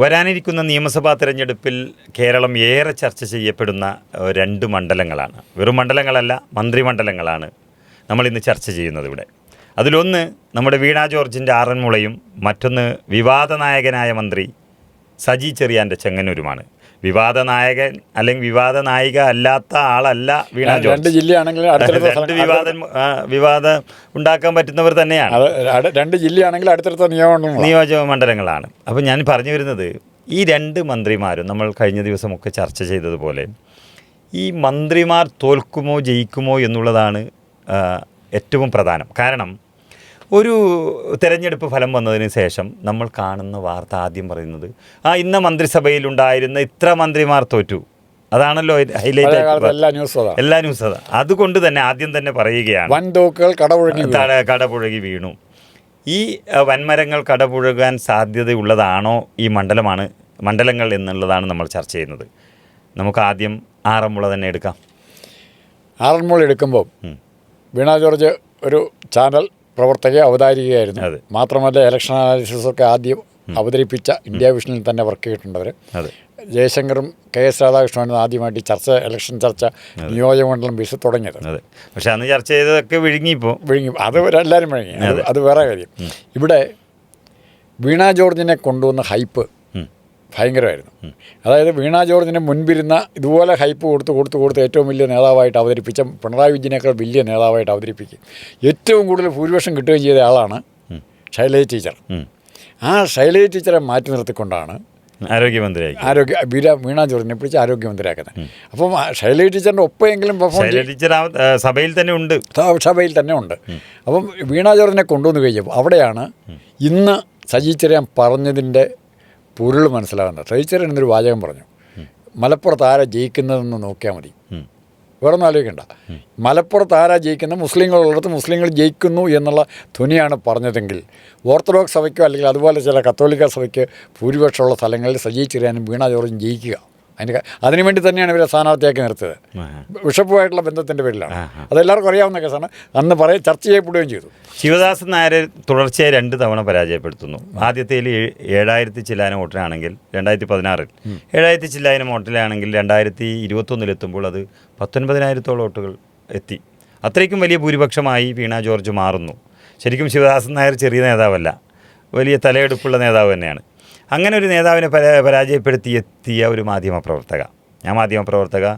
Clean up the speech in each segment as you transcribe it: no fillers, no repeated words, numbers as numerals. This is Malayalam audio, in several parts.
വരാനിരിക്കുന്ന നിയമസഭാ തെരഞ്ഞെടുപ്പിൽ കേരളം ഏറെ ചർച്ച ചെയ്യപ്പെടുന്ന 2 മണ്ഡലങ്ങളാണ്. വെറും മണ്ഡലങ്ങളല്ല, മന്ത്രിമണ്ഡലങ്ങളാണ് നമ്മളിന്ന് ചർച്ച ചെയ്യുന്നത് ഇവിടെ. അതിലൊന്ന് നമ്മുടെ വീണ ജോർജിൻ്റെ ആറന്മുളയും മറ്റൊന്ന് വിവാദ നായകനായ മന്ത്രി സജി ചെറിയാൻ്റെ ചെങ്ങന്നൂരുമാണ്. വിവാദ നായകൻ അല്ലെങ്കിൽ വിവാദ നായിക അല്ലാത്ത ആളല്ല വീണ ജോർജ്. 2 ജില്ലയാണെങ്കിൽ വിവാദം ഉണ്ടാക്കാൻ പറ്റുന്നവർ തന്നെയാണ്. 2 ജില്ലയാണെങ്കിൽ അടുത്തടുത്ത നിയോജക മണ്ഡലങ്ങളാണ്. അപ്പോൾ ഞാൻ പറഞ്ഞു വരുന്നത്, ഈ 2 മന്ത്രിമാരും നമ്മൾ കഴിഞ്ഞ ദിവസമൊക്കെ ചർച്ച ചെയ്തതുപോലെ ഈ മന്ത്രിമാർ തോൽക്കുമോ ജയിക്കുമോ എന്നുള്ളതാണ് ഏറ്റവും പ്രധാനം. കാരണം ഒരു തെരഞ്ഞെടുപ്പ് ഫലം വന്നതിന് ശേഷം നമ്മൾ കാണുന്ന വാർത്ത ആദ്യം പറയുന്നത് ഇന്ന മന്ത്രിസഭയിലുണ്ടായിരുന്ന ഇത്ര മന്ത്രിമാർ തോറ്റു. അതാണല്ലോ ഹൈലൈറ്റ്, എല്ലാ ന്യൂസ് അതാ. അതുകൊണ്ട് തന്നെ ആദ്യം തന്നെ പറയുകയാണ് വൻതോക്കുകൾ കടപുഴകി വീണു. ഈ വൻമരങ്ങൾ കടപുഴകാൻ സാധ്യതയുള്ളതാണോ ഈ മണ്ഡലങ്ങൾ എന്നുള്ളതാണ് നമ്മൾ ചർച്ച ചെയ്യുന്നത്. നമുക്ക് ആദ്യം ആറന്മുള തന്നെ എടുക്കാം. ആറന്മുള എടുക്കുമ്പോൾ വീണ ജോർജ് ഒരു ചാനൽ പ്രവർത്തകയെ അവതാരികയായിരുന്നു. മാത്രമല്ല ഇലക്ഷൻ അനാലിസിസൊക്കെ ആദ്യം അവതരിപ്പിച്ച ഇന്ത്യ വിഷനിൽ തന്നെ വർക്ക് ചെയ്തിട്ടുണ്ടവർ. ജയശങ്കറും KS രാധാകൃഷ്ണനും ആദ്യമായിട്ട് ഇലക്ഷൻ ചർച്ച നിയോജകമണ്ഡലം ബേസ് തുടങ്ങിയത്. പക്ഷെ അന്ന് ചർച്ച ചെയ്തതൊക്കെ വിഴുങ്ങി. അത് എല്ലാവരും വിഴുങ്ങി. അത് വേറെ കാര്യം. ഇവിടെ വീണ ജോർജിനെ കൊണ്ടുവന്ന ഹൈപ്പ് ഭയങ്കരമായിരുന്നു. അതായത് വീണ ജോർജിന് മുൻപിരുന്ന ഇതുപോലെ ഹൈപ്പ് കൊടുത്ത് ഏറ്റവും വലിയ നേതാവായിട്ട് അവതരിപ്പിച്ച പിണറായി വിജയനേക്കാൾ വലിയ നേതാവായിട്ട് അവതരിപ്പിക്കും. ഏറ്റവും കൂടുതൽ ഭൂരിപക്ഷം കിട്ടുകയും ചെയ്ത ആളാണ് ശൈലജ ടീച്ചർ. ആ ശൈലജ ടീച്ചറെ മാറ്റി നിർത്തിക്കൊണ്ടാണ് വീണ ജോർജിനെ പിടിച്ച് ആരോഗ്യമന്ത്രിയാക്കുന്നത്. അപ്പം ശൈലജ ടീച്ചറിൻ്റെ ഒപ്പമെങ്കിലും സഭയിൽ തന്നെ ഉണ്ട്. അപ്പം വീണ ജോർജിനെ കൊണ്ടുവന്ന് കഴിഞ്ഞപ്പോൾ അവിടെയാണ് ഇന്ന് സജി ചെറിയാൻ പറഞ്ഞതിൻ്റെ പൊരുൾ മനസ്സിലാകുന്നത്. സജി ചെറിയാൻ എന്നൊരു വാചകം പറഞ്ഞു, മലപ്പുറത്ത് ആരാ ജയിക്കുന്നതെന്ന് നോക്കിയാൽ മതി, വേറെ ഒന്നും ആലോചിക്കണ്ട. മലപ്പുറത്ത് ആരാ ജയിക്കുന്നത്, മുസ്ലിങ്ങളുള്ളിടത്ത് മുസ്ലിങ്ങൾ ജയിക്കുന്നു എന്നുള്ള ധ്വനിയാണ് പറഞ്ഞതെങ്കിൽ ഓർത്തഡോക്സ് സഭയ്ക്കോ അല്ലെങ്കിൽ അതുപോലെ ചില കത്തോലിക്ക സഭയ്ക്ക് ഭൂരിപക്ഷമുള്ള സ്ഥലങ്ങളിൽ സജി ചെറിയാനും വീണ ജോർജും ജയിക്കുക. അതിനുവേണ്ടി തന്നെയാണ് ഇവരെ സ്ഥാനാർത്ഥിയാക്കി നിർത്തിയത്. ബിഷപ്പുമായിട്ടുള്ള ബന്ധത്തിൻ്റെ പേരിലാണ്. അതെല്ലാവർക്കും അറിയാവുന്ന കേസാണ്. അന്ന് ചർച്ച ചെയ്യപ്പെടുകയും ചെയ്തു. ശിവദാസൻ നായരെ തുടർച്ചയായി 2 തവണ പരാജയപ്പെടുത്തുന്നു. ആദ്യത്തേൽ 7000 ചില്ലാനം വോട്ടിലാണെങ്കിൽ 2016 7000 ചില്ലാനം വോട്ടിലാണെങ്കിൽ 2021 അത് 19,000 വോട്ടുകൾ എത്തി. അത്രയ്ക്കും വലിയ ഭൂരിപക്ഷമായി വീണ ജോർജ് മാറുന്നു. ശരിക്കും ശിവദാസൻ നായർ ചെറിയ നേതാവല്ല, വലിയ തലയെടുപ്പുള്ള നേതാവ് തന്നെയാണ്. അങ്ങനെ ഒരു നേതാവിനെ പരാജയപ്പെടുത്തിയെത്തിയ ഒരു മാധ്യമപ്രവർത്തക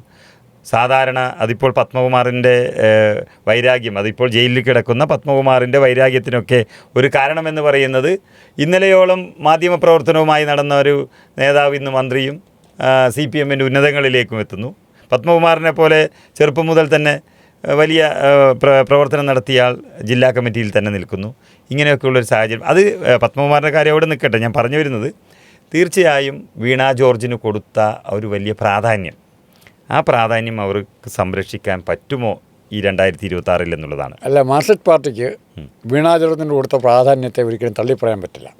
സാധാരണ അതിപ്പോൾ പത്മകുമാറിൻ്റെ വൈരാഗ്യം, അതിപ്പോൾ ജയിലിൽ കിടക്കുന്ന പത്മകുമാറിൻ്റെ വൈരാഗ്യത്തിനൊക്കെ ഒരു കാരണമെന്ന് പറയുന്നത് ഇന്നലെയോളം മാധ്യമപ്രവർത്തനവുമായി നടന്ന ഒരു നേതാവ് ഇന്ന് മന്ത്രിയും CPMൻ്റെ ഉന്നതങ്ങളിലേക്കും എത്തുന്നു. പത്മകുമാറിനെ പോലെ ചെറുപ്പം മുതൽ തന്നെ വലിയ പ്രവർത്തനം നടത്തിയാൽ ജില്ലാ കമ്മിറ്റിയിൽ തന്നെ നിൽക്കുന്നു. ഇങ്ങനെയൊക്കെയുള്ളൊരു സാഹചര്യം. അത് പത്മകുമാറിൻ്റെ കാര്യം അവിടെ നിൽക്കട്ടെ. ഞാൻ പറഞ്ഞു വരുന്നത്, തീർച്ചയായും വീണ ജോർജിന് കൊടുത്ത ഒരു വലിയ പ്രാധാന്യം, ആ പ്രാധാന്യം അവർക്ക് സംരക്ഷിക്കാൻ പറ്റുമോ ഈ 2026 എന്നുള്ളതാണ്. അല്ല, മാർക്സിസ്റ്റ് പാർട്ടിക്ക് വീണ ജോർജിന് കൊടുത്ത പ്രാധാന്യത്തെ ഒരിക്കലും തള്ളിപ്പറയാൻ പറ്റില്ല.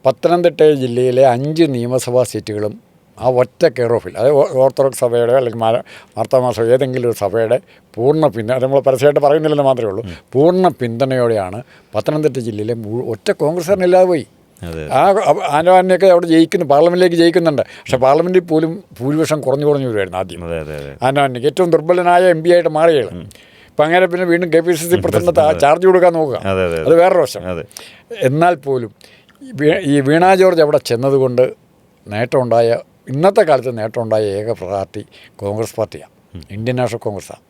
പത്തനംതിട്ട ജില്ലയിലെ 5 നിയമസഭാ സീറ്റുകളും ആ ഒറ്റ കെയർ ഓഫിൽ, അതായത് ഓർത്തഡോക്സ് സഭയുടെ അല്ലെങ്കിൽ മാർത്തോമാ സഭ ഏതെങ്കിലും ഒരു സഭയുടെ പൂർണ്ണ പിന്തുണ, നമ്മൾ പരസ്യമായിട്ട് പറയുന്നില്ലെന്ന് മാത്രമേ ഉള്ളൂ, പൂർണ്ണ പിന്തുണയോടെയാണ് പത്തനംതിട്ട ജില്ലയിലെ ഒറ്റ കോൺഗ്രസ്സുകാരനില്ലാതെ പോയി. ആന്റോണിയൊക്കെ അവിടെ ജയിക്കുന്നു, പാർലമെൻറ്റിലേക്ക് ജയിക്കുന്നുണ്ട്. പക്ഷേ പാർലമെൻറ്റിൽ പോലും ഭൂരിപക്ഷം കുറഞ്ഞു വരുമായിരുന്നു ആദ്യം. ആന്റോണിക്ക് ഏറ്റവും ദുർബലനായ MP ആയിട്ട് മാറിയാണ്. ഇപ്പം അങ്ങനെ പിന്നെ വീണ്ടും KPCC പ്രസിഡന്റ് ചാർജ് കൊടുക്കാൻ നോക്കുക, അത് വേറൊരു വശം. എന്നാൽ പോലും ഈ വീണ ജോർജ് അവിടെ ചെന്നതുകൊണ്ട് ഇന്നത്തെ കാലത്ത് നേട്ടമുണ്ടായ ഏക പാർട്ടി കോൺഗ്രസ് പാർട്ടിയാണ്, ഇന്ത്യൻ നാഷണൽ കോൺഗ്രസ്സാണ്.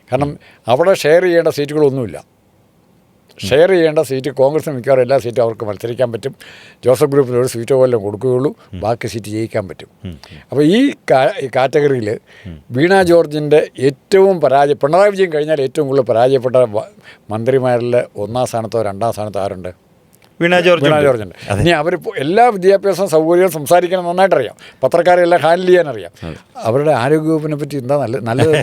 കാരണം അവിടെ ഷെയർ ചെയ്യേണ്ട സീറ്റുകളൊന്നുമില്ല. ഷെയർ ചെയ്യേണ്ട സീറ്റ് കോൺഗ്രസിന് മിക്കവാറും എല്ലാ സീറ്റും അവർക്ക് മത്സരിക്കാൻ പറ്റും. ജോസഫ് ഗ്രൂപ്പിന് ഒരു സീറ്റോ വല്ലതും കൊടുക്കുകയുള്ളൂ, ബാക്കി സീറ്റ് ജയിക്കാൻ പറ്റും. അപ്പോൾ ഈ കാറ്റഗറിയിൽ വീണ ജോർജിൻ്റെ ഏറ്റവും പിണറായി വിജയൻ കഴിഞ്ഞാൽ ഏറ്റവും കൂടുതൽ പരാജയപ്പെട്ട മന്ത്രിമാരിൽ 1ാം സ്ഥാനത്തോ 2ാം സ്ഥാനത്തോ ആരുണ്ട്? വീണ ജോർജുണ്ട്. ഇനി അവർ എല്ലാ വിദ്യാഭ്യാസവും സൗകര്യവും സംസാരിക്കണം നന്നായിട്ടറിയാം, പത്രക്കാരെല്ലാം ഹാൻഡിൽ ചെയ്യാനറിയാം. അവരുടെ ആരോഗ്യവകുപ്പിനെ പറ്റി എന്താ നല്ലത്?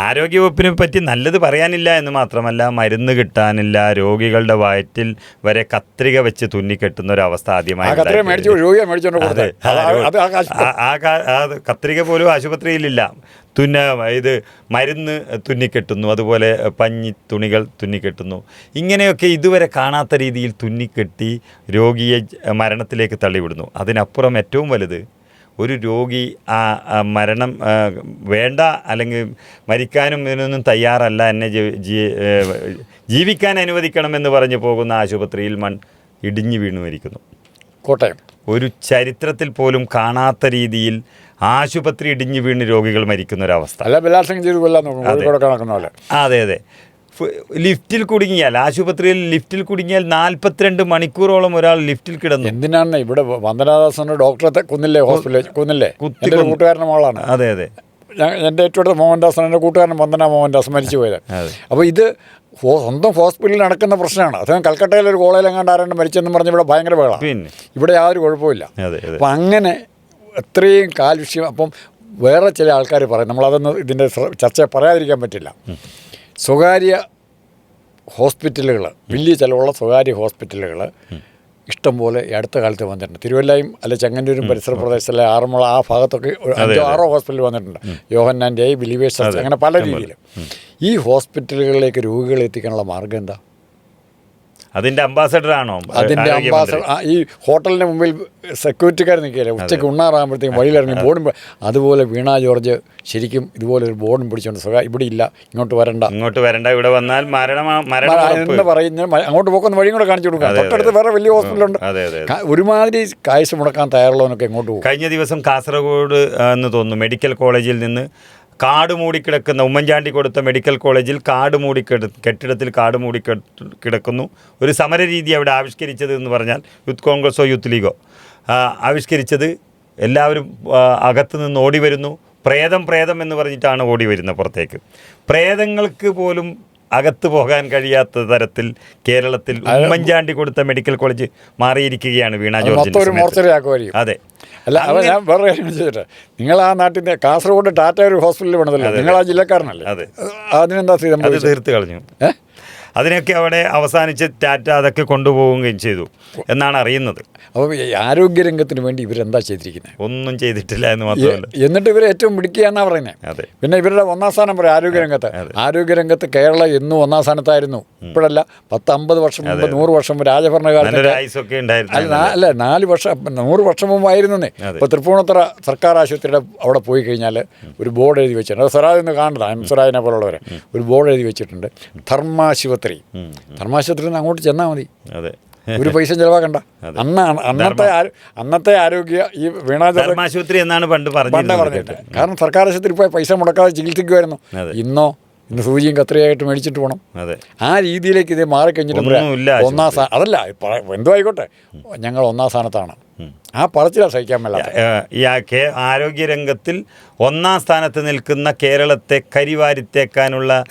ആരോഗ്യവകുപ്പിനെ പറ്റി നല്ലത് പറയാനില്ല എന്ന് മാത്രമല്ല, മരുന്ന് കിട്ടാനില്ല, രോഗികളുടെ വയറ്റിൽ വരെ കത്രിക വെച്ച് തുന്നിക്കെട്ടുന്ന ഒരു അവസ്ഥ ആദ്യമായി. കത്രിക പോലും ആശുപത്രിയിലില്ല, ഇത് മരുന്ന് തുന്നിക്കെട്ടുന്നു, അതുപോലെ പഞ്ഞി തുണികൾ തുന്നിക്കെട്ടുന്നു. ഇങ്ങനെയൊക്കെ ഇതുവരെ കാണാത്ത രീതിയിൽ തുന്നിക്കെട്ടി രോഗിയെ മരണത്തിലേക്ക് തള്ളിവിടുന്നു. അതിനപ്പുറം ഏറ്റവും വലുത്, ഒരു രോഗി മരണം വേണ്ട അല്ലെങ്കിൽ മരിക്കാനും ഇതിനൊന്നും തയ്യാറല്ല, എന്നെ ജീവിക്കാൻ അനുവദിക്കണമെന്ന് പറഞ്ഞു പോകുന്ന ആശുപത്രിയിൽ ഇടിഞ്ഞു വീണു മരിക്കുന്നു. കോട്ടയം ഒരു ചരിത്രത്തിൽ പോലും കാണാത്ത രീതിയിൽ ആശുപത്രി ഇടിഞ്ഞു വീണ് രോഗികൾ മരിക്കുന്ന ഒരവസ്ഥ. അല്ല, ബലാത്സംഗം ചെയ്ത് കൊല്ലാൻ. അതെ അതെ. ലിഫ്റ്റിൽ കുടുങ്ങിയാൽ, ആശുപത്രിയിൽ ലിഫ്റ്റിൽ കുടുങ്ങിയാൽ 42 മണിക്കൂറോളം ഒരാൾ ലിഫ്റ്റിൽ കിടന്നു. എന്തിനാണ് ഇവിടെ വന്ദനാദാസന്റെ ഡോക്ടറെ കൊന്നില്ലേ, ഹോസ്പിറ്റലിൽ കൊന്നില്ലേ? എൻ്റെ കൂട്ടുകാരൻ്റെ മോളാണ്. അതെ അതെ. എൻ്റെ ഏറ്റവും അടുത്ത മോഹൻദാസ്, എൻ്റെ കൂട്ടുകാരൻ വന്ദന മോഹൻദാസ് മരിച്ചു പോയത്. അപ്പോൾ ഇത് സ്വന്തം ഹോസ്പിറ്റലിൽ നടക്കുന്ന പ്രശ്നമാണ്. അദ്ദേഹം കൽക്കട്ടയിൽ ഒരു കോളേജിലെങ്ങാണ്ട് ആരാണ്ട് മരിച്ചെന്ന് പറഞ്ഞ് ഇവിടെ ഭയങ്കര ബഹളമാണ്. പിന്നെ ഇവിടെ യാതൊരു കുഴപ്പമില്ല. അപ്പം അങ്ങനെ എത്രയും കാൽവിഷയം. അപ്പം വേറെ ചില ആൾക്കാർ പറയും, നമ്മളതൊന്നും ഇതിൻ്റെ ചർച്ച പറയാതിരിക്കാൻ പറ്റില്ല. സ്വകാര്യ ഹോസ്പിറ്റലുകൾ, വലിയ ചിലവുള്ള സ്വകാര്യ ഹോസ്പിറ്റലുകൾ ഇഷ്ടംപോലെ ഈ അടുത്ത കാലത്ത് വന്നിട്ടുണ്ട്. തിരുവല്ലയും അല്ലെ ചെങ്ങന്നൂരും പരിസര പ്രദേശത്തിലെ ആറന്മുള ആ ഭാഗത്തൊക്കെ 5-6 ഹോസ്പിറ്റൽ വന്നിട്ടുണ്ട്. യോഹന്നാൻ്റെ, ബിലീവേഴ്സ്, അങ്ങനെ പല രീതിയിൽ. ഈ ഹോസ്പിറ്റലുകളിലേക്ക് രോഗികളെ എത്തിക്കാനുള്ള മാർഗ്ഗം എന്താ? അതിൻ്റെ അംബാസഡറാണോ? അതിൻ്റെ അംബാസഡർ ഈ ഹോട്ടലിന് മുമ്പിൽ സെക്യൂരിറ്റിക്കാർ നിൽക്കില്ല, ഉച്ചയ്ക്ക് ഉണ്ണാറാകുമ്പോഴത്തേക്കും വഴിയിലിറങ്ങി ബോർഡും. അതുപോലെ വീണ ജോർജ് ശരിക്കും ഇതുപോലെ ഒരു ബോർഡും പിടിച്ചുകൊണ്ട് ഇവിടെ ഇല്ല, ഇങ്ങോട്ട് വരണ്ട, ഇവിടെ വന്നാൽ എന്ന് പറയുന്നത് അങ്ങോട്ട് പോക്കുന്ന വഴിയും കൂടെ കാണിച്ചു കൊടുക്കാം. തൊട്ടടുത്ത് വേറെ വലിയ ഹോസ്പിറ്റലുണ്ട്. ഒരുമാതിരി കാശ് മുടക്കാൻ തയ്യാറുള്ളവനൊക്കെ എങ്ങോട്ട് പോകും? കഴിഞ്ഞ ദിവസം കാസർഗോഡ് എന്ന് തോന്നുന്നു മെഡിക്കൽ കോളേജിൽ നിന്ന് കാട് മൂടിക്കിടക്കുന്ന, ഉമ്മൻചാണ്ടി കൊടുത്ത മെഡിക്കൽ കോളേജിൽ കെട്ടിടത്തിൽ കാട് മൂടി കിടക്കുന്നു. ഒരു സമരരീതി അവിടെ ആവിഷ്കരിച്ചത് എന്ന് പറഞ്ഞാൽ യൂത്ത് കോൺഗ്രസോ യൂത്ത് ലീഗോ ആവിഷ്കരിച്ചത്, എല്ലാവരും അകത്ത് നിന്ന് ഓടി വരുന്നു. പ്രേതം എന്ന് പറഞ്ഞിട്ടാണ് ഓടി വരുന്നത് പുറത്തേക്ക്. പ്രേതങ്ങൾക്ക് പോലും അകത്ത് പോകാൻ കഴിയാത്ത തരത്തിൽ കേരളത്തിൽ ഉമ്മൻചാണ്ടി കൊടുത്ത മെഡിക്കൽ കോളേജ് മാറിയിരിക്കുകയാണ് വീണ ജോർജ്. അതെ. അല്ല, ഞാൻ വേറെ കാര്യം ചോദിച്ചിട്ട്, നിങ്ങൾ ആ നാട്ടിൻ്റെ കാസർഗോഡ് ടാറ്റ ഒരു ഹോസ്പിറ്റലിൽ വേണമല്ലോ, നിങ്ങൾ ആ ജില്ലക്കാരനല്ലേ? അതെ. അതിനെന്താ തീർത്ത് കളഞ്ഞു. അതിനൊക്കെ അവിടെ അവസാനിച്ച് ടാറ്റ അതൊക്കെ കൊണ്ടുപോവുകയും ചെയ്തു എന്നാണ് അറിയുന്നത്. അപ്പോൾ ആരോഗ്യരംഗത്തിന് വേണ്ടി ഇവരെന്താ ചെയ്തിരിക്കുന്നത്? ഒന്നും ചെയ്തിട്ടില്ല എന്ന് മാത്രമല്ല, എന്നിട്ട് ഇവർ ഏറ്റവും മിടുക്കുക എന്നാ പറയുന്നത്. അതെ. പിന്നെ ഇവരുടെ 1-ം സ്ഥാനം പറയും ആരോഗ്യരംഗത്ത്. ആരോഗ്യരംഗത്ത് കേരളം എന്നും 1-ം സ്ഥാനത്തായിരുന്നു. ഇപ്പോഴല്ല, 10-50 വർഷം മുമ്പ്, 100 വർഷം മുമ്പ് രാജഭരണകാലത്ത് അല്ല 4 വർഷം 100 വർഷം മുമ്പായിരുന്നേ. ഇപ്പോൾ തൃപ്പൂണിത്തുറ സർക്കാർ ആശുപത്രിയുടെ അവിടെ പോയി കഴിഞ്ഞാൽ ഒരു ബോർഡ് എഴുതി വെച്ചിട്ടുണ്ട്. സ്വരാജ് എന്ന് കാണുന്നത്, സ്വരാജിനെ പോലുള്ളവരെ ഒരു ബോർഡ് എഴുതി വെച്ചിട്ടുണ്ട്, ധർമാശുപത്രി. ധർമാശുപത്രിയിൽ നിന്ന് അങ്ങോട്ട് ചെന്നാൽ മതി, ഒരു പൈസ ചെലവാക്കണ്ട. അന്നത്തെ ആരോഗ്യ ഈ വീണ ധർമാശുപത്രി എന്നാണ് പണ്ട് പറഞ്ഞിട്ട്. കാരണം സർക്കാർ ആശുപത്രി പോയി പൈസ മുടക്കാതെ ചികിത്സിക്കുമായിരുന്നു. ഇന്ന് സൂചിയും കത്രിയായിട്ട് മേടിച്ചിട്ട് പോകണം. ആ രീതിയിലേക്ക് ഇത് മാറിക്കഴിഞ്ഞിട്ട് 1-ം സ്ഥാനം, അതല്ല എന്തോ ആയിക്കോട്ടെ, ഞങ്ങൾ 1-ം സ്ഥാനത്താണ്. ആ പറച്ചിലാണ് സഹിക്കാൻ മേലാത്ത. ഈ ആരോഗ്യരംഗത്തിൽ 1-ം സ്ഥാനത്ത് നിൽക്കുന്ന കേരളത്തെ കരിവാരിത്തേക്കാനുള്ള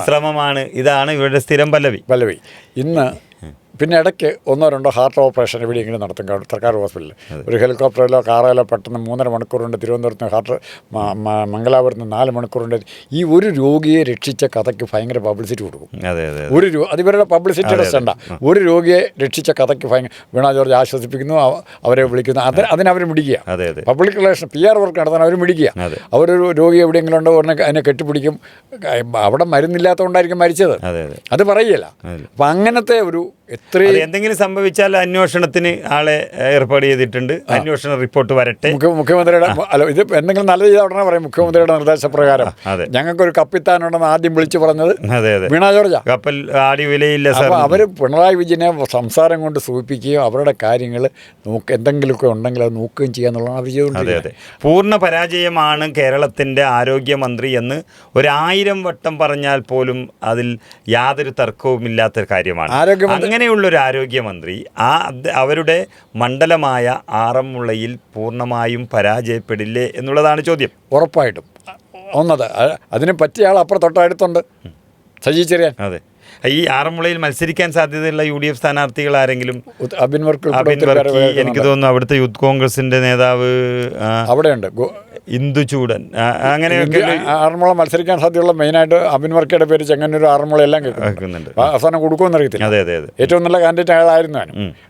ശ്രമമാണ്. ഇതാണ് ഇവരുടെ സ്ഥിരം പല്ലവി. ഇന്ന് പിന്നെ ഇടയ്ക്ക് 1-2 ഹാർട്ട് ഓപ്പറേഷൻ എവിടെയെങ്കിലും നടത്തും സർക്കാർ ഹോസ്പിറ്റലിൽ. ഒരു ഹെലികോപ്റ്ററിലോ കാറിലോ പെട്ടെന്ന് 3.5 മണിക്കൂറുണ്ട്. തിരുവനന്തപുരത്ത് നിന്ന് മംഗലാപുരത്ത് നിന്ന് 4 മണിക്കൂറുണ്ട്. ഈ ഒരു രോഗിയെ രക്ഷിച്ച കഥയ്ക്ക് ഭയങ്കര പബ്ലിസിറ്റി കൊടുക്കും. അത് ഇവരുടെ പബ്ലിസിറ്റിയുടെ സ്റ്റണ്ട. ഒരു രോഗിയെ രക്ഷിച്ച കഥയ്ക്ക് ഭയങ്കര വീണ ജോർജ് ആശ്വസിപ്പിക്കുന്നു, അവരെ വിളിക്കുന്നു. അതിനവർ മിടിക്കുക. പബ്ലിക് റിലേഷൻ PR വർക്ക് നടത്താൻ അവർ മിടിക്കുക. അവരൊരു രോഗി എവിടെയെങ്കിലും ഉണ്ടോ ഉടനെ അതിനെ കെട്ടിപ്പിടിക്കും. അവിടെ മരുന്നില്ലാത്തതുകൊണ്ടായിരിക്കും മരിച്ചത്, അത് പറയുകയില്ല. അപ്പം അങ്ങനത്തെ ഒരു എന്തെങ്കിലും സംഭവിച്ചാൽ അന്വേഷണത്തിന് ആളെ ഏർപ്പാട് ചെയ്തിട്ടുണ്ട്. അന്വേഷണ റിപ്പോർട്ട് വരട്ടെ. മുഖ്യമന്ത്രിയുടെ ഇത് എന്തെങ്കിലും നല്ല ചെയ്താൽ ഉടനെ പറയും മുഖ്യമന്ത്രിയുടെ നിർദ്ദേശപ്രകാരം ഞങ്ങൾക്കൊരു കപ്പിത്താനുണ്ടെന്ന് ആദ്യം വിളിച്ചു പറഞ്ഞത് വീണ ജോർജാ. കപ്പൽ ആടി വിലയില്ല. അപ്പോൾ അവർ പിണറായി വിജയനെ സംസാരം കൊണ്ട് സൂചിപ്പിക്കുകയും അവരുടെ കാര്യങ്ങൾ എന്തെങ്കിലുമൊക്കെ ഉണ്ടെങ്കിൽ അത് നോക്കുകയും ചെയ്യാന്നുള്ളതാണ് അവർ ചെയ്തുകൊണ്ടിരിക്കുന്നത്. പൂർണ്ണ പരാജയമാണ് കേരളത്തിൻ്റെ ആരോഗ്യമന്ത്രി എന്ന് 1000 വട്ടം പറഞ്ഞാൽ പോലും അതിൽ യാതൊരു തർക്കവുമില്ലാത്തൊരു കാര്യമാണ്. അങ്ങനെയുള്ളൊരു ആരോഗ്യമന്ത്രി അവരുടെ മണ്ഡലമായ ആറന്മുളയിൽ പൂർണ്ണമായും പരാജയപ്പെടില്ലേ എന്നുള്ളതാണ് ചോദ്യം. ഉറപ്പായിട്ടും. അതിന് പറ്റിയ ആൾ അപ്പുറം തൊട്ടടുത്തുണ്ട്, സജി ചെറിയാൻ. അതെ. ഈ ആറന്മുളയിൽ മത്സരിക്കാൻ സാധ്യതയുള്ള UDF സ്ഥാനാർത്ഥികൾ ആരെങ്കിലും? അബിൻ വർക്കി, എനിക്ക് തോന്നുന്നു അവിടുത്തെ യൂത്ത് കോൺഗ്രസിന്റെ നേതാവ് അവിടെയുണ്ട്. ഇന്ദുചൂടൻ അങ്ങനെയൊക്കെ ആറന്മുള മത്സരിക്കാൻ സാധ്യതയുള്ള മെയിനായിട്ട് അബിൻ വർക്കയുടെ പേര് ചെങ്ങന്നൂർ ആറന്മുള എല്ലാം കേൾക്കുന്നുണ്ട്. അവസാനം കൊടുക്കുമെന്ന് അറിയത്തില്ല. അതെ അതെ അതെ. ഏറ്റവും നല്ല കാൻഡിഡേറ്റ് അയാളായിരുന്നു.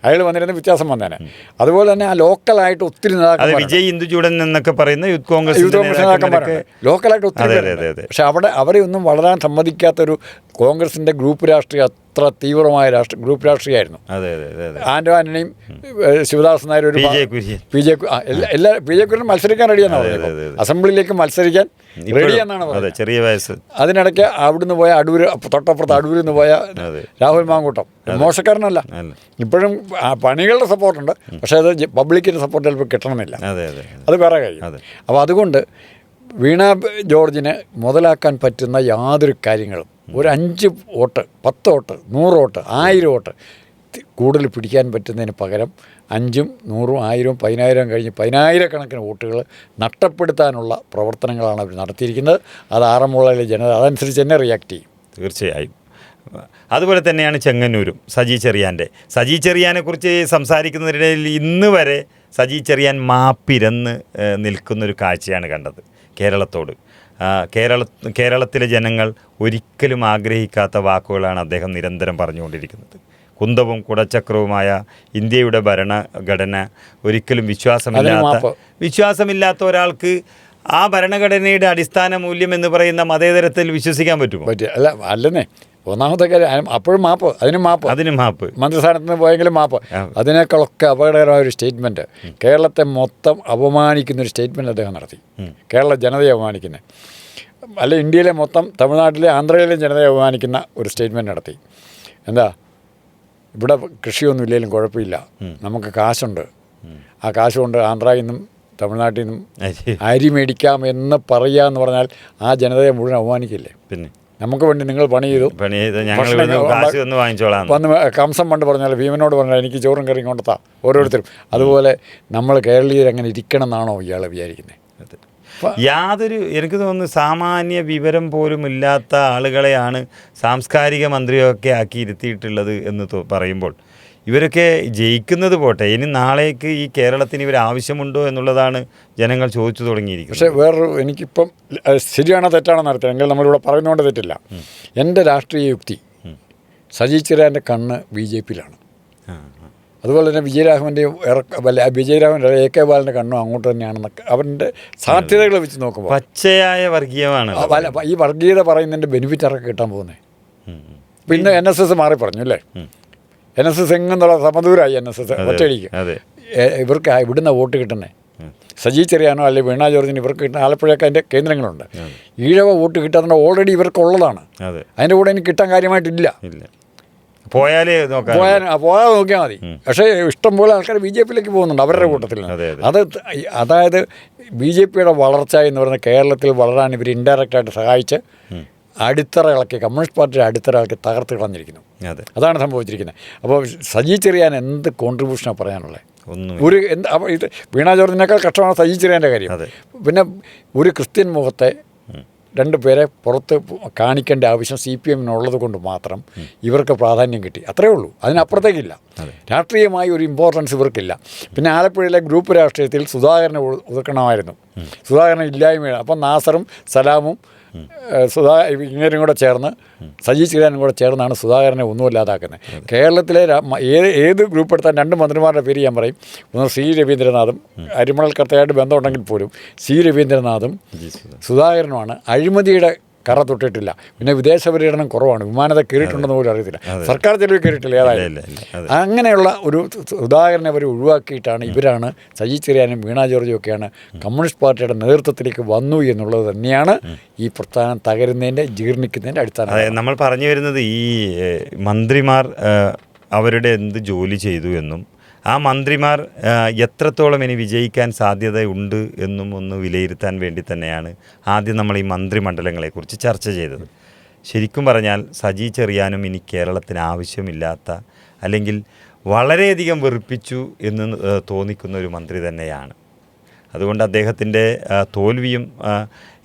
അയാൾ വന്നിരുന്ന വ്യത്യാസം വന്നേനെ. അതുപോലെ തന്നെ ആ ലോക്കലായിട്ട് ഒത്തിരി അത് വിജയ് ഇന്ദുചൂടൻ എന്നൊക്കെ പറയുന്ന യൂത്ത് കോൺഗ്രസ് നേതാക്കന്മാരുണ്ട്. ലോക്കലായിട്ട് ഒത്തിരി പേരുണ്ട്. പക്ഷെ അവരെ ഒന്നും വളരാൻ സമ്മതിക്കാത്തൊരു കോൺഗ്രസിന്റെ ഗ്രൂപ്പ് രാഷ്ട്രീയം അത്ര തീവ്രമായ ഗ്രൂപ്പ് രാഷ്ട്രീയമായിരുന്നു. ആന്റോ ആന്റണിയും ശിവദാസൻ നായർ ഒരു പി ജെ കുര്യൻ മത്സരിക്കാൻ റെഡിയാണെന്ന് പറഞ്ഞത്. അസംബ്ലിയിലേക്ക് മത്സരിക്കാൻ റെഡിയാണെന്നാണ് പറഞ്ഞത്. ചെറിയ വയസ്സ്. അതിനിടയ്ക്ക് അവിടുന്ന് പോയ അടൂര്, തൊട്ടപ്പുറത്ത് അടൂരിൽ നിന്ന് പോയ രാഹുൽ മാങ്കൂട്ടം മോശക്കാരനല്ല. ഇപ്പോഴും പണികളുടെ സപ്പോർട്ടുണ്ട്. പക്ഷേ അത് പബ്ലിക്കിൻ്റെ സപ്പോർട്ട് ചിലപ്പോൾ കിട്ടണമെന്നില്ല. അത് വേറെ കാര്യം. അപ്പോൾ അതുകൊണ്ട് വീണ ജോർജിനെ മുതലാക്കാൻ പറ്റുന്ന യാതൊരു കാര്യങ്ങളും ഒരു 5 വോട്ട് 10 വോട്ട് 100 വോട്ട് 1000 വോട്ട് കൂടുതൽ പിടിക്കാൻ പറ്റുന്നതിന് പകരം 5ഉം 100ഉം 1000ഉം 10,000 കഴിഞ്ഞ് 10,000 വോട്ടുകൾ നഷ്ടപ്പെടുത്താനുള്ള പ്രവർത്തനങ്ങളാണ് അവർ നടത്തിയിരിക്കുന്നത്. അത് ആറന്മുളയിലെ ജനത അതനുസരിച്ച് തന്നെ റിയാക്ട് ചെയ്യും. തീർച്ചയായും. അതുപോലെ തന്നെയാണ് ചെങ്ങന്നൂരും സജി ചെറിയാനെക്കുറിച്ച് സംസാരിക്കുന്നതിനിടയിൽ ഇന്ന് വരെ സജി ചെറിയാൻ മാപ്പിരന്ന് നിൽക്കുന്നൊരു കാഴ്ചയാണ് കണ്ടത് കേരളത്തോട്. കേരളത്തിലെ ജനങ്ങൾ ഒരിക്കലും ആഗ്രഹിക്കാത്ത വാക്കുകളാണ് അദ്ദേഹം നിരന്തരം പറഞ്ഞുകൊണ്ടിരിക്കുന്നത്. കുന്തവും കുടച്ചക്രവുമായ ഇന്ത്യയുടെ ഭരണഘടന ഒരിക്കലും വിശ്വാസമില്ലാത്ത ഒരാൾക്ക് ആ ഭരണഘടനയുടെ അടിസ്ഥാന മൂല്യം എന്ന് പറയുന്ന മതേതരത്തിൽ വിശ്വസിക്കാൻ പറ്റുമോ? അല്ലെന്നേ. ഒന്നാമത്തെ കാര്യം അപ്പോഴും അതിനും മാപ്പ് മന്ത്രിസ്ഥാനത്ത് നിന്ന് പോയെങ്കിലും മാപ്പ്. അതിനേക്കാളൊക്കെ അപകടകരമായ ഒരു സ്റ്റേറ്റ്മെൻറ്റ്, കേരളത്തെ മൊത്തം അപമാനിക്കുന്നൊരു സ്റ്റേറ്റ്മെൻറ്റ് അദ്ദേഹം നടത്തി. കേരള ജനതയെ അപമാനിക്കുന്നത്, അല്ല ഇന്ത്യയിലെ മൊത്തം തമിഴ്നാട്ടിലെ ആന്ധ്രയിലെ ജനതയെ അപമാനിക്കുന്ന ഒരു സ്റ്റേറ്റ്മെൻറ്റ് നടത്തി. എന്താ, ഇവിടെ കൃഷിയൊന്നും ഇല്ലെങ്കിലും കുഴപ്പമില്ല, നമുക്ക് കാശുണ്ട്, ആ കാശ് കൊണ്ട് ആന്ധ്രയിൽ നിന്നും തമിഴ്നാട്ടിൽ നിന്നും അരി മേടിക്കാം എന്ന് പറയുക എന്ന് പറഞ്ഞാൽ ആ ജനതയെ മുഴുവൻ അപമാനിക്കില്ലേ? പിന്നെ നമുക്ക് വേണ്ടി നിങ്ങൾ പണി ചെയ്തു വന്ന് കംസം പണ്ട് പറഞ്ഞാൽ ഭീമനോട് പറഞ്ഞാൽ എനിക്ക് ചോറും കറിയും കൊണ്ടെത്താ ഓരോരുത്തരും. അതുപോലെ നമ്മൾ കേരളീയർ അങ്ങനെ ഇരിക്കണം എന്നാണോ ഇയാളെ വിചാരിക്കുന്നത്? എനിക്ക് തോന്നുന്നു സാമാന്യ വിവരം പോലും ഇല്ലാത്ത ആളുകളെയാണ് സാംസ്കാരിക മന്ത്രിയൊക്കെ ആക്കി ഇരുത്തിയിട്ടുള്ളത് എന്ന് പറയുമ്പോൾ ഇവരൊക്കെ ജയിക്കുന്നത് പോട്ടെ, ഇനി നാളേക്ക് ഈ കേരളത്തിന് ഇവർ ആവശ്യമുണ്ടോ എന്നുള്ളതാണ് ജനങ്ങൾ ചോദിച്ചു തുടങ്ങിയിരിക്കുന്നത്. പക്ഷേ വേറൊരു, എനിക്കിപ്പം ശരിയാണോ തെറ്റാണോ നടത്തുക എങ്കിൽ നമ്മളിവിടെ പറയുന്നതുകൊണ്ട് തെറ്റില്ല. എൻ്റെ രാഷ്ട്രീയ യുക്തി സജി ചെറിയാൻ്റെ കണ്ണ് BJP-യിലാണ്. അതുപോലെ തന്നെ വിജയരാഘവൻ്റെയും വിജയരാഘവൻ്റെ AK ബാലൻ്റെ കണ്ണും അങ്ങോട്ട് തന്നെയാണെന്നൊക്കെ അവൻ്റെ സാധ്യതകൾ വെച്ച് നോക്കുമ്പോൾ പച്ചയായ വർഗീയമാണ്. ഈ വർഗീയത പറയുന്നതിൻ്റെ ബെനിഫിറ്റ് ആർക്ക് കിട്ടാൻ പോകുന്നത്? പിന്നെ NSS മാറി പറഞ്ഞു അല്ലേ? NSS എങ്ങെന്നുള്ള സമദൂരമായി. NSS ഒറ്റയടിക്ക് ഇവർക്ക് ഇവിടുന്ന് വോട്ട് കിട്ടുന്നത്. സജി ചെറിയാനോ അല്ലെങ്കിൽ വീണ ജോർജിന് ഇവർക്ക് കിട്ടുന്ന ആലപ്പുഴയൊക്കെ അതിൻ്റെ കേന്ദ്രങ്ങളുണ്ട്. ഈഴവ വോട്ട് കിട്ടാതെ ഓൾറെഡി ഇവർക്കുള്ളതാണ്. അതിൻ്റെ കൂടെ എനിക്ക് കിട്ടാൻ കാര്യമായിട്ടില്ല. പോയാൽ നോക്കിയാൽ മതി. പക്ഷേ ഇഷ്ടംപോലെ ആൾക്കാർ BJP-യിലേക്ക് പോകുന്നുണ്ട് അവരുടെ കൂട്ടത്തിൽ. അതായത് BJP-യുടെ വളർച്ച എന്ന് പറയുന്നത് കേരളത്തിൽ വളരാൻ ഇവർ ഇൻഡയറക്റ്റായിട്ട് സഹായിച്ച് അടിത്തറ ഇളക്കി, കമ്മ്യൂണിസ്റ്റ് പാർട്ടിയുടെ അടിത്തറ ഇളക്കി തകർത്ത് കളഞ്ഞിരിക്കുന്നു. അതാണ് സംഭവിച്ചിരിക്കുന്നത്. അപ്പോൾ സജി ചെറിയാൻ എന്ത് കോൺട്രിബ്യൂഷനാണ് പറയാനുള്ളത്? ഇത് വീണ ജോർജിനേക്കാൾ കഷ്ടമാണ് സജി ചെറിയാൻ്റെ കാര്യം. പിന്നെ ഒരു ക്രിസ്ത്യൻ മുഖത്തെ 2 പേരെ പുറത്ത് കാണിക്കേണ്ട ആവശ്യം CPM-നുള്ളത് കൊണ്ട് മാത്രം ഇവർക്ക് പ്രാധാന്യം കിട്ടി, അത്രയേ ഉള്ളൂ. അതിനപ്പുറത്തേക്കില്ല. രാഷ്ട്രീയമായി ഒരു ഇമ്പോർട്ടൻസ് ഇവർക്കില്ല. പിന്നെ ആലപ്പുഴയിലെ ഗ്രൂപ്പ് രാഷ്ട്രീയത്തിൽ സുധാകരനെ ഒതുക്കണമായിരുന്നു. സുധാകരൻ ഇല്ലായ്മയാണ്. അപ്പം നാസറും സലാമും ഇങ്ങനെയും കൂടെ ചേർന്ന് സജി ചെറിയാനും കൂടെ ചേർന്നാണ് സുധാകരനെ ഒന്നുമില്ലാതാക്കുന്നത്. കേരളത്തിലെ ഏത് ഗ്രൂപ്പ് എടുത്താൽ 2 മന്ത്രിമാരുടെ പേര് ഞാൻ പറയും. ഒന്ന് C രവീന്ദ്രനാഥും, അരിമണൽ കർത്തയായിട്ട് ബന്ധമുണ്ടെങ്കിൽ പോലും C രവീന്ദ്രനാഥും സുധാകരനുമാണ്. അഴിമതിയുടെ കറ തൊട്ടിട്ടില്ല. പിന്നെ വിദേശ പര്യടനം കുറവാണ്. വിമാനത്തെ കയറിയിട്ടുണ്ടെന്ന് പോലും അറിയത്തില്ല. സർക്കാർ ചെലവിൽ കയറിയിട്ടില്ല ഏതായാലും. അങ്ങനെയുള്ള ഒരു ഉദാഹരണം അവർ ഒഴിവാക്കിയിട്ടാണ് ഇവരാണ് സജി ചെറിയാനും വീണ ജോർജും ഒക്കെയാണ് കമ്മ്യൂണിസ്റ്റ് പാർട്ടിയുടെ നേതൃത്വത്തിലേക്ക് വന്നു എന്നുള്ളത് തന്നെയാണ് ഈ പ്രസ്ഥാനം തകരുന്നതിൻ്റെ ജീർണിക്കുന്നതിൻ്റെ അടിസ്ഥാനം. നമ്മൾ പറഞ്ഞു വരുന്നത് ഈ മന്ത്രിമാർ അവരുടെ എന്ത് ജോലി ചെയ്തു എന്നും ആ മന്ത്രിമാർ എത്രത്തോളം ഇനി വിജയിക്കാൻ സാധ്യതയുണ്ട് എന്നും ഒന്ന് വിലയിരുത്താൻ വേണ്ടി തന്നെയാണ് ആദ്യം നമ്മൾ ഈ മന്ത്രിമണ്ഡലങ്ങളെക്കുറിച്ച് ചർച്ച ചെയ്തത്. ശരിക്കും പറഞ്ഞാൽ സജി ചെറിയാനും ഇനി കേരളത്തിന് ആവശ്യമില്ലാത്ത, അല്ലെങ്കിൽ വളരെയധികം വെറുപ്പിച്ചു എന്ന് തോന്നിക്കുന്ന ഒരു മന്ത്രി തന്നെയാണ്. അതുകൊണ്ട് അദ്ദേഹത്തിൻ്റെ തോൽവിയും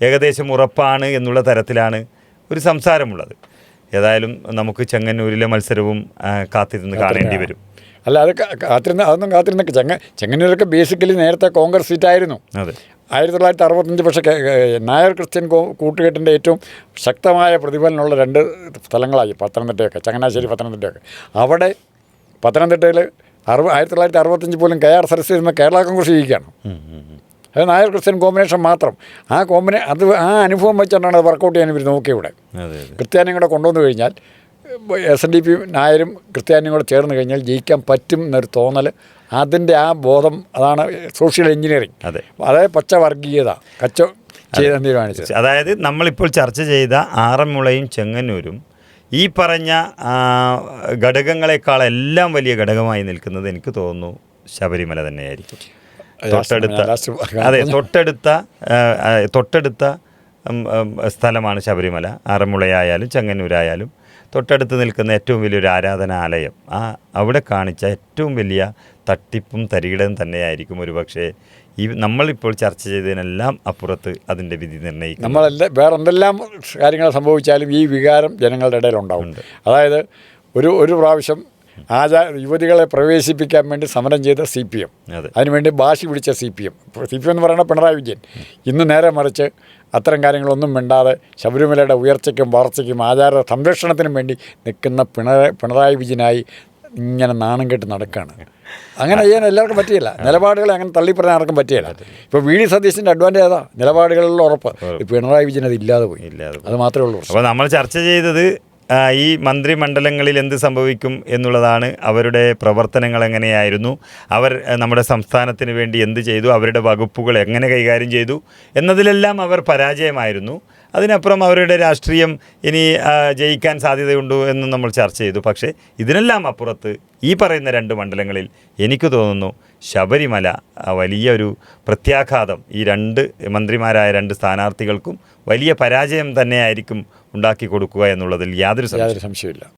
ഏകദേശം ഉറപ്പാണ് എന്നുള്ള തരത്തിലാണ് ഒരു സംസാരമുള്ളത്. ഏതായാലും നമുക്ക് ചെങ്ങന്നൂരിലെ മത്സരവും കാത്തിരുന്ന് കാണേണ്ടി വരും. അല്ല, അതൊന്നും കാത്തിരുന്നൊക്കെ ചെങ്ങന്നൂരൊക്കെ ബേസിക്കലി നേരത്തെ കോൺഗ്രസ് സീറ്റായിരുന്നു. 1965 പക്ഷേ നായർ ക്രിസ്ത്യൻ കൂട്ടുകെട്ടിൻ്റെ ഏറ്റവും ശക്തമായ പ്രതിഫലനമുള്ള 2 സ്ഥലങ്ങളായി പത്തനംതിട്ടയൊക്കെ, ചങ്ങനാശ്ശേരി പത്തനംതിട്ടയൊക്കെ. അവിടെ പത്തനംതിട്ടയിൽ 1965 പോലും KR സരസ്വതി എന്ന കേരള കോൺഗ്രസ് ജയിക്കുകയാണ്. അത് നായർ ക്രിസ്ത്യൻ കോമ്പിനേഷൻ മാത്രം. ആ അനുഭവം വെച്ചുകൊണ്ടാണ് അത് വർക്കൗട്ട് ചെയ്യാൻ ഇവർ നോക്കിയത്. ക്രിസ്ത്യാനിയും കൂടെ കൊണ്ടുവന്നു കഴിഞ്ഞാൽ SNDP നായരും ക്രിസ്ത്യാനിയും കൂടെ ചേർന്ന് കഴിഞ്ഞാൽ ജയിക്കാൻ പറ്റും എന്നൊരു തോന്നൽ, അതിൻ്റെ ആ ബോധം, അതാണ് സോഷ്യൽ എഞ്ചിനീയറിങ്. അതായത് പച്ചവർഗീയത ചെയ്യാൻ തീരുമാനിച്ചത്. അതായത് നമ്മളിപ്പോൾ ചർച്ച ചെയ്ത ആറന്മുളയും ചെങ്ങന്നൂരും ഈ പറഞ്ഞ ഘടകങ്ങളെക്കാളെല്ലാം വലിയ ഘടകമായി നിൽക്കുന്നത് എനിക്ക് തോന്നുന്നു ശബരിമല തന്നെയായിരിക്കും. തൊട്ടടുത്ത സ്ഥലമാണ് ശബരിമല. ആറന്മുളയായാലും ചെങ്ങന്നൂരായാലും തൊട്ടടുത്ത് നിൽക്കുന്ന ഏറ്റവും വലിയൊരു ആരാധനാലയം. അവിടെ കാണിച്ച ഏറ്റവും വലിയ തട്ടിപ്പും തരികിടയും തന്നെയായിരിക്കും ഒരുപക്ഷെ നമ്മളിപ്പോൾ ചർച്ച ചെയ്തതിനെല്ലാം അപ്പുറത്ത് അതിൻ്റെ വിധി നിർണ്ണയിക്കും. വേറെ എന്തെല്ലാം കാര്യങ്ങൾ സംഭവിച്ചാലും ഈ വികാരം ജനങ്ങളുടെ ഇടയിലുണ്ടാവും. അതായത് ഒരു പ്രാവശ്യം യുവതികളെ പ്രവേശിപ്പിക്കാൻ വേണ്ടി സമരം ചെയ്ത CPM, അതിനുവേണ്ടി വാശി പിടിച്ച CPM എന്ന് പറയുന്നത് പിണറായി വിജയൻ, ഇന്ന് നേരെ മറിച്ച് അത്തരം കാര്യങ്ങളൊന്നും മിണ്ടാതെ ശബരിമലയുടെ ഉയർച്ചയ്ക്കും വളർച്ചയ്ക്കും ആചാര സംരക്ഷണത്തിനും വേണ്ടി നിൽക്കുന്ന പിണറായി വിജയനായി ഇങ്ങനെ നാണം കെട്ട് നടക്കുകയാണ്. അങ്ങനെ ചെയ്യാൻ എല്ലാവർക്കും പറ്റിയില്ല. നിലപാടുകൾ അങ്ങനെ തള്ളിപ്പറയാൻ ആർക്കും പറ്റിയില്ല. ഇപ്പോൾ VD സതീശൻ്റെ അഡ്വാൻറ്റേജ് ഏതാ? നിലപാടുകളിലുള്ള ഉറപ്പ്. പിണറായി വിജയൻ അത് ഇല്ലാതെ പോയി. അത് മാത്രമേ ഉള്ളൂ. അപ്പോൾ നമ്മൾ ചർച്ച ചെയ്തത് ഈ മന്ത്രിമണ്ഡലങ്ങളിൽ എന്ത് സംഭവിക്കും എന്നുള്ളതാണ്. അവരുടെ പ്രവർത്തനങ്ങൾ എങ്ങനെയായിരുന്നു, അവർ നമ്മുടെ സംസ്ഥാനത്തിന് വേണ്ടി എന്ത് ചെയ്തു, അവരുടെ വകുപ്പുകൾ എങ്ങനെ കൈകാര്യം ചെയ്തു എന്നതിലെല്ലാം അവർ പരാജയമായിരുന്നു. അതിനപ്പുറം അവരുടെ രാഷ്ട്രീയം ഇനി ജയിക്കാൻ സാധ്യതയുണ്ടോ എന്നും നമ്മൾ ചർച്ച ചെയ്തു. പക്ഷേ ഇതിനെല്ലാം അപ്പുറത്ത് ഈ പറയുന്ന 2 മണ്ഡലങ്ങളിൽ എനിക്ക് തോന്നുന്നു ശബരിമല വലിയൊരു പ്രത്യാഘാതം ഈ 2 മന്ത്രിമാരായ 2 സ്ഥാനാർത്ഥികൾക്കും വലിയ പരാജയം തന്നെയായിരിക്കും ഉണ്ടാക്കി കൊടുക്കുക എന്നുള്ളതിൽ യാതൊരു സംശയമില്ല.